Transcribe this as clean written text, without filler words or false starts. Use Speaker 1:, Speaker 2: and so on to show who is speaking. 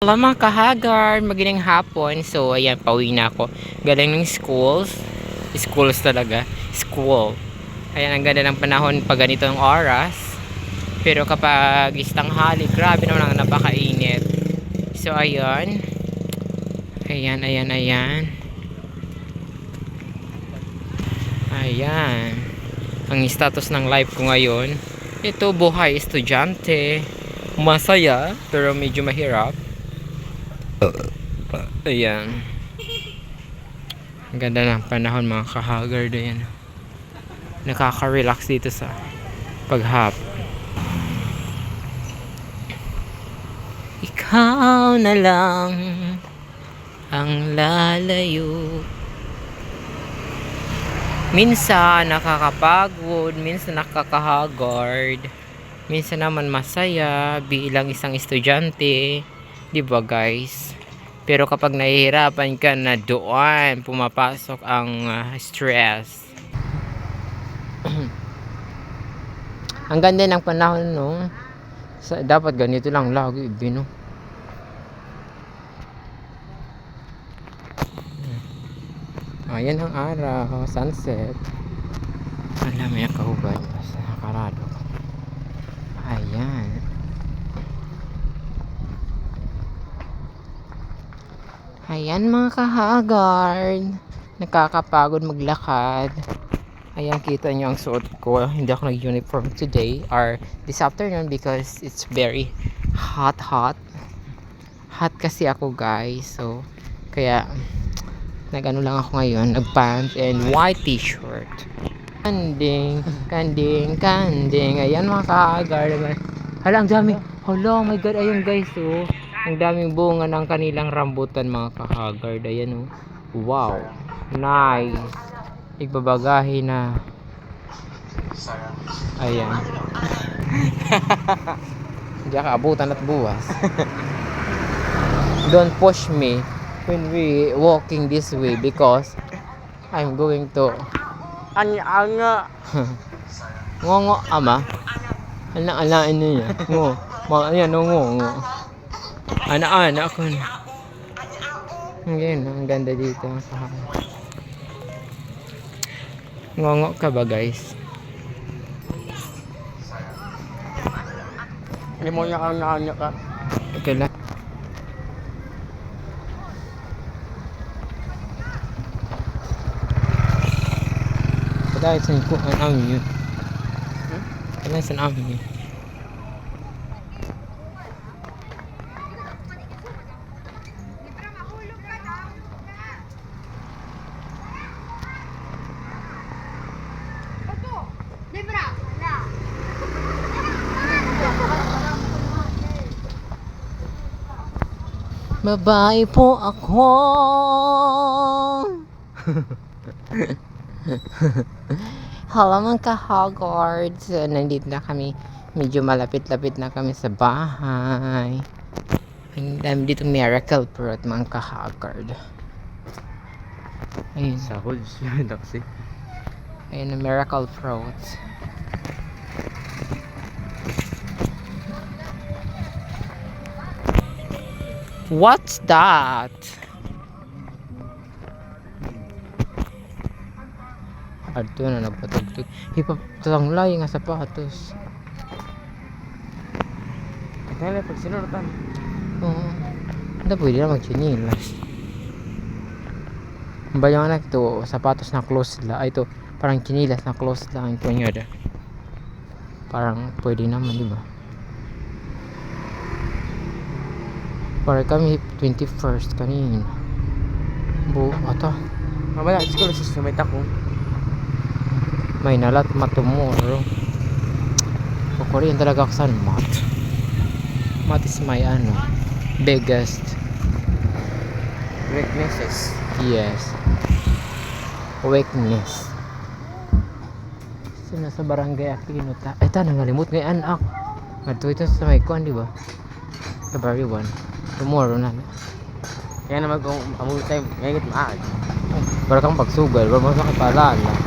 Speaker 1: Hello mga kahagard, magandang hapon. So ayan, pauwi na ako galing ng schools talaga, school. Ayan, ang ganda ng panahon pag ganito ng oras, pero kapag istanghali, grabe naman ang napakainit. So ayan, ayan ang status ng life ko ngayon. Ito, buhay estudyante, masaya pero medyo mahirap. Ayan, ang ganda ng panahon mga kahagard. Ayan, nakaka-relax dito sa paghap. Ikaw na lang ang lalayo. Minsan nakakapagod, minsan nakakahagard, minsan naman masaya bilang isang estudyante, di ba guys? Pero kapag nahihirapan ka na, doon pumapasok ang stress. Ang ganda ng panahon, no? Dapat ganito lang lagi, no? Ayan ang araw, sunset. Alam mo yung kahubay sa nakarado. Ayan. Ayan mga kahagard, nakakapagod maglakad. Ayan, kita nyo ang suot ko. Hindi ako nag-uniform today or this afternoon because it's very hot kasi ako guys. So kaya nag-ano lang ako ngayon, nag-pants and white t-shirt. Kanding. Ayan mga kahagard. Hala, ang dami. Hala, oh my god, ayun guys, oh. Ang daming bunga ng kanilang rambutan mga kahagard. Ayan, oh. Wow, nice. Igbabagahe na. Ayan. Hindi ka abutan at buwas. Don't push me when we walking this way because I'm going to anga ngongo ama ana niya ngo ayan ngo ana ako ngayon ang ganda dito sa ngongo ka ba guys? Hindi mo niya ka okay lang. Dahil sa ang amin yun. Dahil sa amin yun. Babae po ako. Hello mga kahagard. So, nandito na kami. Medyo malapit-lapit na kami sa bahay. Ang dami dito miracle fruit mga kahagard. Ayun.
Speaker 2: Sahod siya kasi.
Speaker 1: Ayun ang miracle fruit. What's that? Ato na nagpatugtog. Hipaptanglay nga sapatos.
Speaker 2: Kaya pag sinurutan.
Speaker 1: Oo. Hindi pwede na mag-chinilas. Ba yung anak to, sapatos na close lang. Ay ito, parang chinilas na close lang. Ito nyo da. Parang pwede naman, di ba? Para kami 21st kanina. Ata.
Speaker 2: Mamaya, siguro sa may takong.
Speaker 1: May nalat matumoro. Korean talaga ako sa math. Math is my biggest
Speaker 2: Weaknesses.
Speaker 1: yes weakness. So nasa barangay Aquino ta. Ay ta nangalimot ngay anak. Ngadto ito sa may kuan di ba? February 1. Tomorrow na.
Speaker 2: Kaya naman kung amul time, ngayon maaag.
Speaker 1: Para kang pagsugal, para masakit pala na.